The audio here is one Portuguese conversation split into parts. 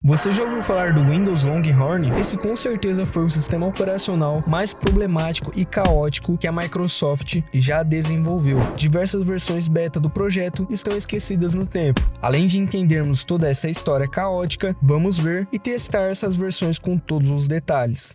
Você já ouviu falar do Windows Longhorn? Esse com certeza foi o sistema operacional mais problemático e caótico que a Microsoft já desenvolveu. Diversas versões beta do projeto estão esquecidas no tempo. Além de entendermos toda essa história caótica, vamos ver e testar essas versões com todos os detalhes.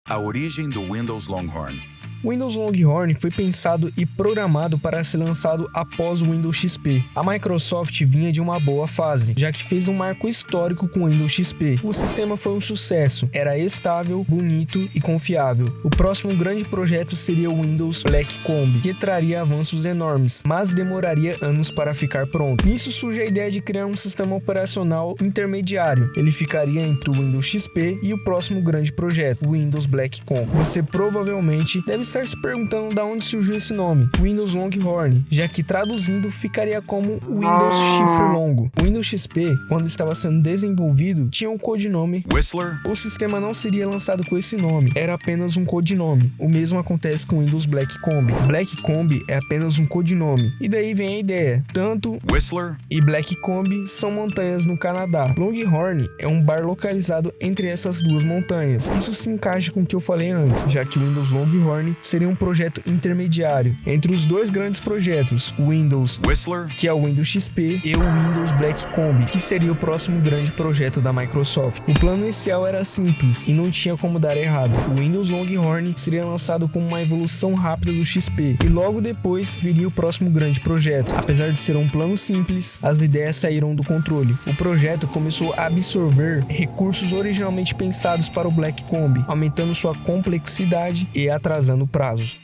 A origem do Windows Longhorn. O Windows Longhorn foi pensado e programado para ser lançado após o Windows XP. A Microsoft vinha de uma boa fase, já que fez um marco histórico com o Windows XP. O sistema foi um sucesso, era estável, bonito e confiável. O próximo grande projeto seria o Windows Black Combi, que traria avanços enormes, mas demoraria anos para ficar pronto. Nisso surge a ideia de criar um sistema operacional intermediário. Ele ficaria entre o Windows XP e o próximo grande projeto, o Windows Black Combi. Você provavelmente deve estar se perguntando de onde surgiu esse nome, Windows Longhorn, já que traduzindo ficaria como Windows Chifre Longo. O Windows XP, quando estava sendo desenvolvido, tinha um codinome Whistler. O sistema não seria lançado com esse nome, era apenas um codinome. O mesmo acontece com o Windows Black Combi. Black Combi é apenas um codinome. E daí vem a ideia, tanto Whistler e Black Combi são montanhas no Canadá. Longhorn é um bar localizado entre essas duas montanhas. Isso se encaixa com o que eu falei antes, já que o Windows Longhorn seria um projeto intermediário entre os dois grandes projetos, o Windows Whistler, que é o Windows XP, e o Windows Black Combi, que seria o próximo grande projeto da Microsoft. O plano inicial era simples e não tinha como dar errado. O Windows Longhorn seria lançado como uma evolução rápida do XP e logo depois viria o próximo grande projeto. Apesar de ser um plano simples, as ideias saíram do controle. O projeto começou a absorver recursos originalmente pensados para o Black Combi, aumentando sua complexidade e atrasando prazos.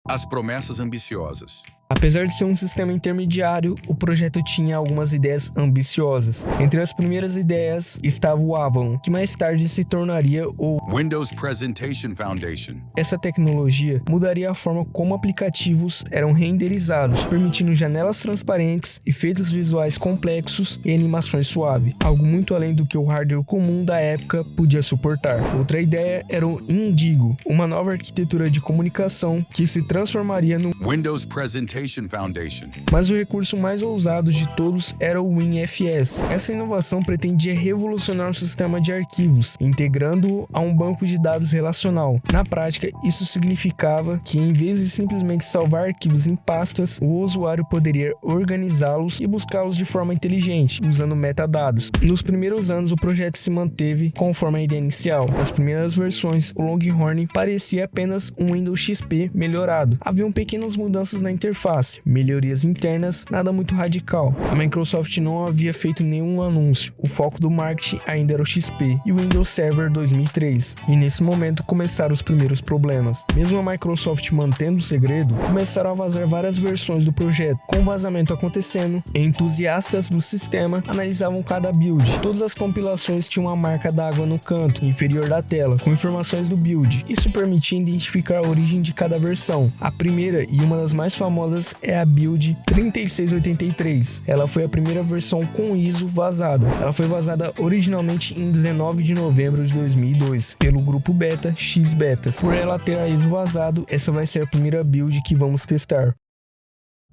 as promessas ambiciosas. Apesar de ser um sistema intermediário, o projeto tinha algumas ideias ambiciosas. Entre as primeiras ideias estava o Avalon, que mais tarde se tornaria o Windows Presentation Foundation. Essa tecnologia mudaria a forma como aplicativos eram renderizados, permitindo janelas transparentes, efeitos visuais complexos e animações suaves, algo muito além do que o hardware comum da época podia suportar. Outra ideia era o Indigo, uma nova arquitetura de comunicação que se transformaria no Windows Presentation Foundation. Mas o recurso mais ousado de todos era o WinFS. Essa inovação pretendia revolucionar o sistema de arquivos, integrando-o a um banco de dados relacional. Na prática, isso significava que, em vez de simplesmente salvar arquivos em pastas, o usuário poderia organizá-los e buscá-los de forma inteligente, usando metadados. Nos primeiros anos, o projeto se manteve conforme a ideia inicial. Nas primeiras versões, o Longhorn parecia apenas um Windows XP melhorado. Haviam pequenas mudanças na interface, melhorias internas, nada muito radical. A Microsoft não havia feito nenhum anúncio. O foco do marketing ainda era o XP e o Windows Server 2003. E nesse momento começaram os primeiros problemas. Mesmo a Microsoft mantendo o segredo, começaram a vazar várias versões do projeto. Com o vazamento acontecendo, entusiastas do sistema analisavam cada build. Todas as compilações tinham uma marca d'água no canto inferior da tela, com informações do build. Isso permitia identificar a origem de cada versão. A primeira e uma das mais famosas é a build 3683. Ela foi a primeira versão com ISO vazada. Ela foi vazada originalmente em 19 de novembro de 2002 pelo grupo beta X-Betas. Por ela ter a ISO vazado, essa vai ser a primeira build que vamos testar.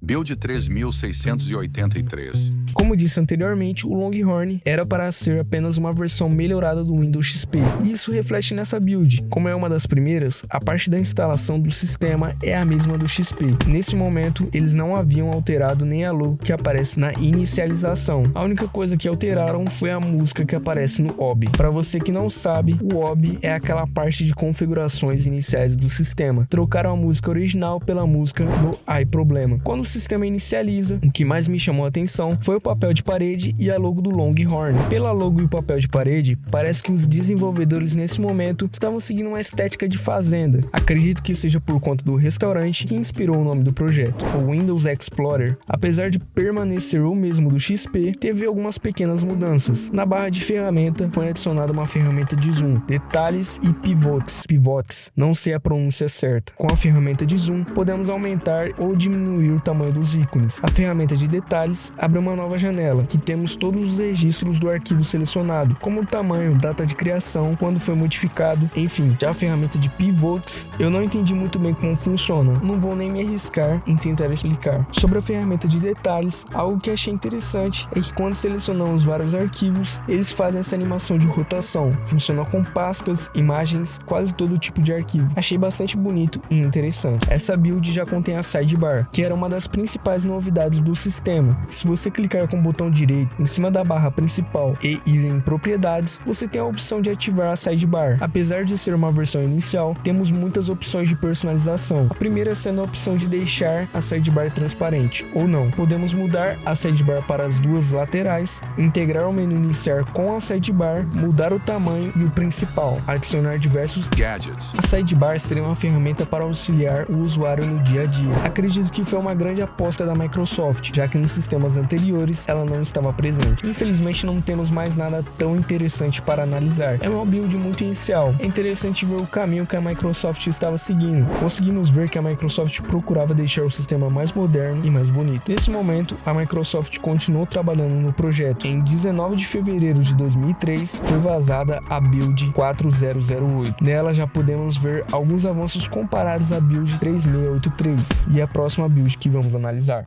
Build 3683. Como disse anteriormente, o Longhorn era para ser apenas uma versão melhorada do Windows XP, e isso reflete nessa build. Como é uma das primeiras, a parte da instalação do sistema é a mesma do XP. Nesse momento, eles não haviam alterado nem a logo que aparece na inicialização. A única coisa que alteraram foi a música que aparece no OBBI. Para você que não sabe, o OBBI é aquela parte de configurações iniciais do sistema. Trocaram a música original pela música no iProblema. Quando o sistema inicializa, o que mais me chamou a atenção foi o papel de parede e a logo do Longhorn. Pela logo e o papel de parede, parece que os desenvolvedores nesse momento estavam seguindo uma estética de fazenda. Acredito que seja por conta do restaurante que inspirou o nome do projeto. O Windows Explorer, apesar de permanecer o mesmo do XP, teve algumas pequenas mudanças. Na barra de ferramenta foi adicionada uma ferramenta de zoom, detalhes e pivotes, não sei a pronúncia certa. Com a ferramenta de zoom, podemos aumentar ou diminuir o tamanho tamanho dos ícones. A ferramenta de detalhes abre uma nova janela, que temos todos os registros do arquivo selecionado, como o tamanho, data de criação, quando foi modificado, enfim. Já a ferramenta de pivots, eu não entendi muito bem como funciona, não vou nem me arriscar em tentar explicar. Sobre a ferramenta de detalhes, algo que achei interessante é que quando selecionamos vários arquivos, eles fazem essa animação de rotação. Funciona com pastas, imagens, quase todo tipo de arquivo. Achei bastante bonito e interessante. Essa build já contém a sidebar, que era uma das principais novidades do sistema. Se você clicar com o botão direito em cima da barra principal e ir em propriedades, você tem a opção de ativar a sidebar. Apesar de ser uma versão inicial, temos muitas opções de personalização. A primeira sendo a opção de deixar a sidebar transparente ou não. Podemos mudar a sidebar para as duas laterais, integrar o menu iniciar com a sidebar, mudar o tamanho e o principal, adicionar diversos gadgets. A sidebar seria uma ferramenta para auxiliar o usuário no dia a dia. Acredito que foi uma grande aposta da Microsoft, já que nos sistemas anteriores ela não estava presente. Infelizmente não temos mais nada tão interessante para analisar. É uma build muito inicial. É interessante ver o caminho que a Microsoft estava seguindo. Conseguimos ver que a Microsoft procurava deixar o sistema mais moderno e mais bonito. Nesse momento, a Microsoft continuou trabalhando no projeto. Em 19 de fevereiro de 2003, foi vazada a build 4008. Nela já podemos ver alguns avanços comparados à build 3683 e a próxima build que vamos analisar.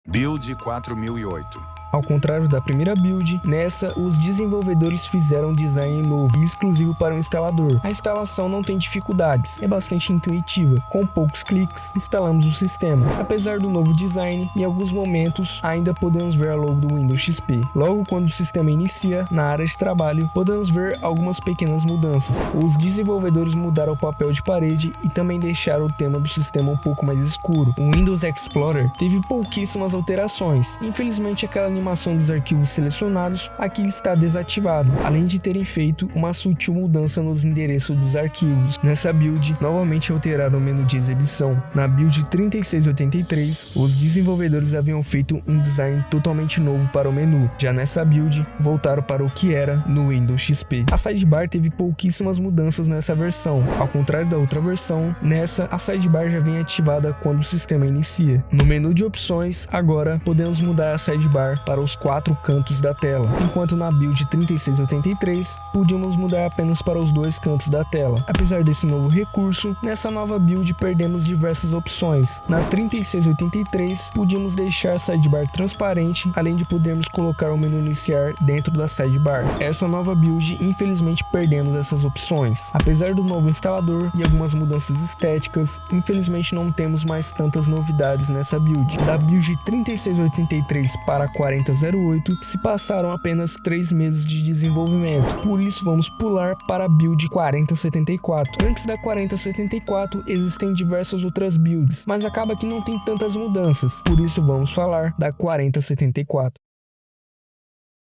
Build 4008. Ao contrário da primeira build, nessa os desenvolvedores fizeram um design novo e exclusivo para o instalador. A instalação não tem dificuldades, é bastante intuitiva. Com poucos cliques, instalamos o sistema. Apesar do novo design, em alguns momentos ainda podemos ver a logo do Windows XP. Logo quando o sistema inicia, na área de trabalho, podemos ver algumas pequenas mudanças. Os desenvolvedores mudaram o papel de parede e também deixaram o tema do sistema um pouco mais escuro. O Windows Explorer teve pouquíssimas alterações. Infelizmente, aquela animação dos arquivos selecionados aqui está desativado, além de terem feito uma sutil mudança nos endereços dos arquivos. Nessa build, novamente alteraram o menu de exibição. Na build 3683, os desenvolvedores haviam feito um design totalmente novo para o menu. Já nessa build, voltaram para o que era no Windows XP. A sidebar teve pouquíssimas mudanças nessa versão. Ao contrário da outra versão, nessa a sidebar já vem ativada quando o sistema inicia. No menu de opções, agora podemos mudar a sidebar para os 4 cantos da tela, enquanto na build 3683 podíamos mudar apenas para os 2 cantos da tela. Apesar desse novo recurso, nessa nova build perdemos diversas opções. Na 3683 podíamos deixar a sidebar transparente, além de podermos colocar o menu iniciar dentro da sidebar. Essa nova build, infelizmente perdemos essas opções. Apesar do novo instalador e algumas mudanças estéticas, infelizmente não temos mais tantas novidades nessa build. Da build 3683 para 4008 se passaram apenas 3 meses de desenvolvimento, por isso vamos pular para a build 4074. Antes da 4074 existem diversas outras builds, mas acaba que não tem tantas mudanças, por isso vamos falar da 4074.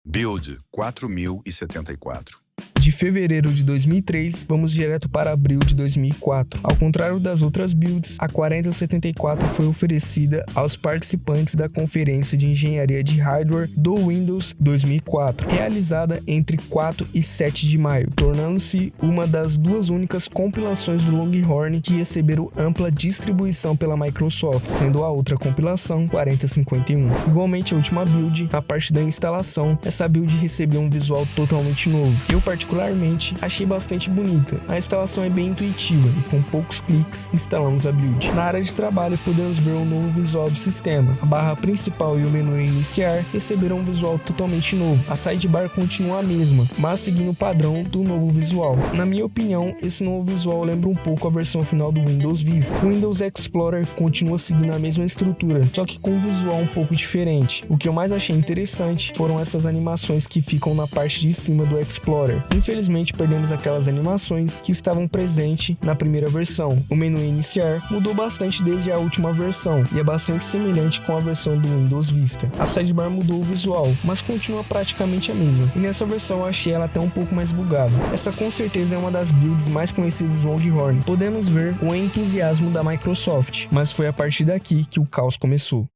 Build 4074. De fevereiro de 2003, vamos direto para abril de 2004. Ao contrário das outras builds, a 4074 foi oferecida aos participantes da Conferência de Engenharia de Hardware do Windows 2004, realizada entre 4 e 7 de maio, tornando-se uma das 2 únicas compilações do Longhorn que receberam ampla distribuição pela Microsoft, sendo a outra compilação 4051. Igualmente a última build, na parte da instalação, essa build recebeu um visual totalmente novo. Eu particularmente achei bastante bonita. A instalação é bem intuitiva e com poucos cliques instalamos a build. Na área de trabalho podemos ver o novo visual do sistema. A barra principal e o menu iniciar receberam um visual totalmente novo. A sidebar continua a mesma, mas seguindo o padrão do novo visual. Na minha opinião, esse novo visual lembra um pouco a versão final do Windows Vista. O Windows Explorer continua seguindo a mesma estrutura, só que com um visual um pouco diferente. O que eu mais achei interessante foram essas animações que ficam na parte de cima do Explorer. Infelizmente perdemos aquelas animações que estavam presentes na primeira versão. O menu iniciar mudou bastante desde a última versão e é bastante semelhante com a versão do Windows Vista. A sidebar mudou o visual, mas continua praticamente a mesma. E nessa versão eu achei ela até um pouco mais bugada. Essa com certeza é uma das builds mais conhecidas do Longhorn. Podemos ver o entusiasmo da Microsoft, mas foi a partir daqui que o caos começou.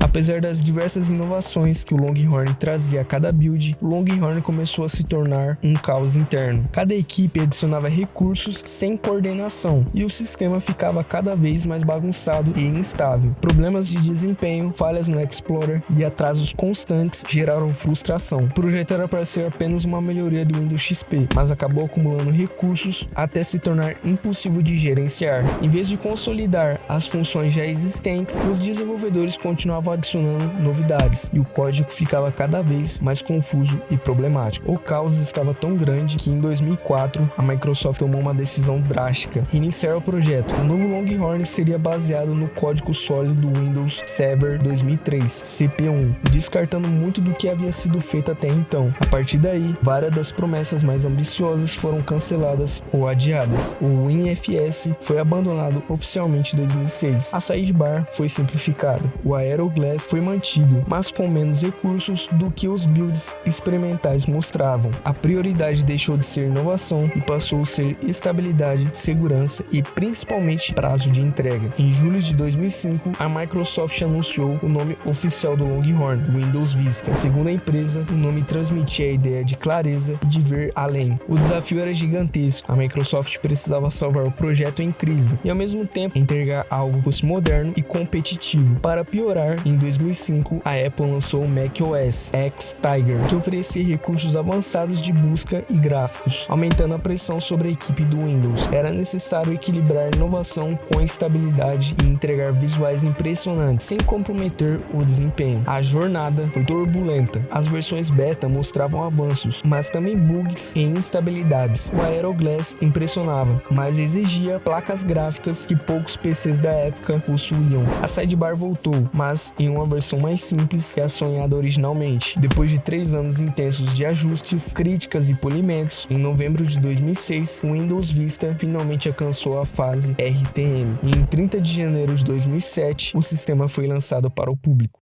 Apesar das diversas inovações que o Longhorn trazia a cada build, o Longhorn começou a se tornar um caos interno. Cada equipe adicionava recursos sem coordenação e o sistema ficava cada vez mais bagunçado e instável. Problemas de desempenho, falhas no Explorer e atrasos constantes geraram frustração. O projeto era para ser apenas uma melhoria do Windows XP, mas acabou acumulando recursos até se tornar impossível de gerenciar. Em vez de consolidar as funções já existentes, os desenvolvedores continuavam adicionando novidades e o código ficava cada vez mais confuso e problemático. O caos estava tão grande que em 2004 a Microsoft tomou uma decisão drástica: reiniciar o projeto. O novo Longhorn seria baseado no código sólido do Windows Server 2003 CP1, descartando muito do que havia sido feito até então. A partir daí, várias das promessas mais ambiciosas foram canceladas ou adiadas. O WinFS foi abandonado oficialmente em 2006. A sidebar foi simplificada. O Aeroglass foi mantido, mas com menos recursos do que os builds experimentais mostravam. A prioridade deixou de ser inovação e passou a ser estabilidade, segurança e principalmente prazo de entrega. Em julho de 2005, a Microsoft anunciou o nome oficial do Longhorn, Windows Vista. Segundo a empresa, o nome transmitia a ideia de clareza e de ver além. O desafio era gigantesco. A Microsoft precisava salvar o projeto em crise e ao mesmo tempo entregar algo que fosse moderno e competitivo. Para piorar, em 2005, a Apple lançou o macOS X Tiger, que oferecia recursos avançados de busca e gráficos, aumentando a pressão sobre a equipe do Windows. Era necessário equilibrar inovação com estabilidade e entregar visuais impressionantes, sem comprometer o desempenho. A jornada foi turbulenta. As versões beta mostravam avanços, mas também bugs e instabilidades. O Aeroglass impressionava, mas exigia placas gráficas que poucos PCs da época possuíam. A sidebar voltou, mas em uma versão mais simples que a sonhada originalmente. Depois de 3 anos intensos de ajustes, críticas e polimentos, em novembro de 2006, o Windows Vista finalmente alcançou a fase RTM. E em 30 de janeiro de 2007, o sistema foi lançado para o público.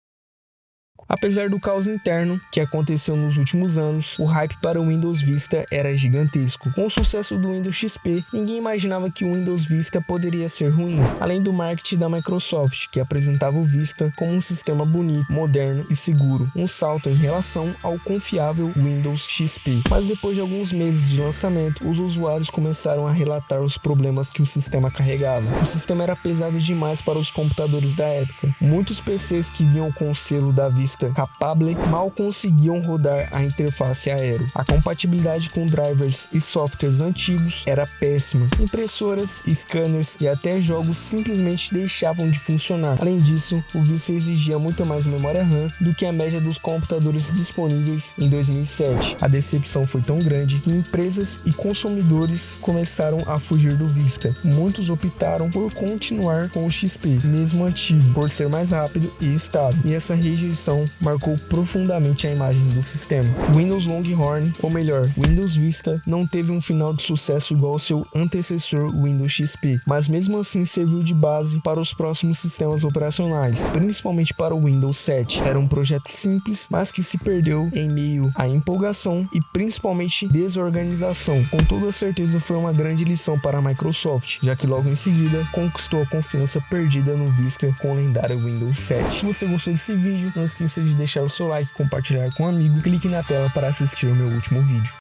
Apesar do caos interno que aconteceu nos últimos anos, o hype para o Windows Vista era gigantesco. Com o sucesso do Windows XP, ninguém imaginava que o Windows Vista poderia ser ruim, além do marketing da Microsoft, que apresentava o Vista como um sistema bonito, moderno e seguro, um salto em relação ao confiável Windows XP. Mas depois de alguns meses de lançamento, os usuários começaram a relatar os problemas que o sistema carregava. O sistema era pesado demais para os computadores da época. Muitos PCs que vinham com o selo da Vista Capable mal conseguiam rodar a interface Aero. A compatibilidade com drivers e softwares antigos era péssima. Impressoras, scanners e até jogos simplesmente deixavam de funcionar. Além disso, o Vista exigia muito mais memória RAM do que a média dos computadores disponíveis em 2007. A decepção foi tão grande que empresas e consumidores começaram a fugir do Vista. Muitos optaram por continuar com o XP, mesmo antigo, por ser mais rápido e estável. E essa rejeição marcou profundamente a imagem do sistema. O Windows Longhorn, ou melhor, Windows Vista, não teve um final de sucesso igual ao seu antecessor Windows XP, mas mesmo assim serviu de base para os próximos sistemas operacionais, principalmente para o Windows 7. Era um projeto simples, mas que se perdeu em meio à empolgação e principalmente desorganização. Com toda certeza foi uma grande lição para a Microsoft, já que logo em seguida conquistou a confiança perdida no Vista com o lendário Windows 7. Se você gostou desse vídeo, não esqueça de deixar o seu like, compartilhar com um amigo, clique na tela para assistir ao meu último vídeo.